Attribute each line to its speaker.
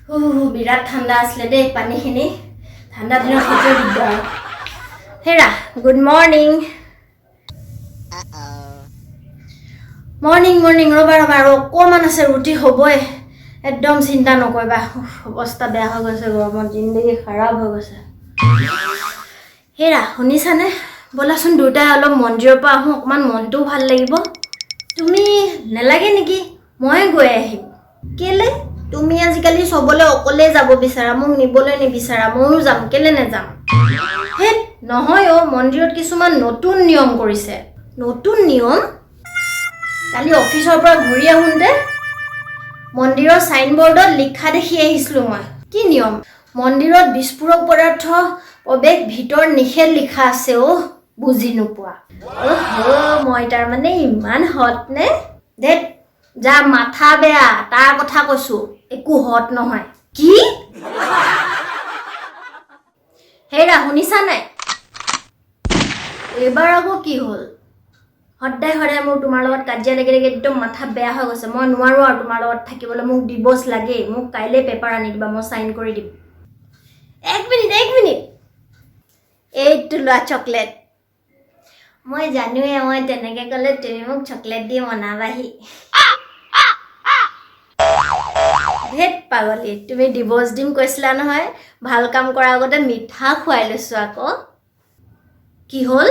Speaker 1: বিৰাট ঠাণ্ডা আছিলে দেই পানীখিনি ঠাণ্ডা দিনত সেইটো দিগদাৰ হেৰা গুড মৰ্নিং মৰ্নিং ৰবা আৰু অকণমান আছে ৰুটি হ'বই একদম চিন্তা নকৰিবা অৱস্থা বেয়া হৈ গৈছে গৰমত জিন্দগী খাৰাপ হৈ গৈছে হেৰা শুনিছানে ব'লাচোন দুটাই অলপ মন্দিৰৰ পৰা আহোঁ অকণমান মনটোও ভাল লাগিব তুমি নেলাগে নেকি মই গৈ আহিম কেলে তুমি আজিকালি সবলে অকলে যাব বিচাৰা মোক নিবলৈ নিবিচাৰা ময়ো যাম কেলে নেযাম হে নহয় মন্দিৰত কিছুমান নতুন নিয়ম কৰিছে নতুন নিয়ম কালি অফিচৰ পৰা ঘূৰি আহোঁতে মন্দিৰৰ সাইনবোৰ্ডত লিখা দেখি আহিছিলোঁ মই কি নিয়ম মন্দিৰত বিস্ফোৰক পদাৰ্থ প্ৰৱেশ ভিতৰ নিষেধ লিখা আছে বুজি নোপোৱা মই তাৰ মানে ইমান হট নে দে যা মাথা বেয়া তাৰ কথা কৈছো একো হট নহয় কি হেৰা শুনিছা নাই এবাৰ আকৌ কি হ'ল সদায় মোৰ তোমাৰ লগত কাজিয়া লাগি একদম মাথা বেয়া হৈ গৈছে মই নোৱাৰো আৰু তোমাৰ লগত থাকিবলৈ মোক ডিভোৰ্স লাগে মোক কাইলে পেপাৰ আনি দিবা মই সাইন কৰি দিম এক মিনিট এইটো লোৱা চকলেট মই জানোৱে মই তেনেকে ক'লে তুমি মোক চকলেট দি মনাবাহি হেট পাগলি তুমি ডিভোৰ্স দিম কৈছিলা নহয় ভাল কাম কৰাৰ আগতে মিঠা খুৱাই লৈছো আকৌ কি হ'ল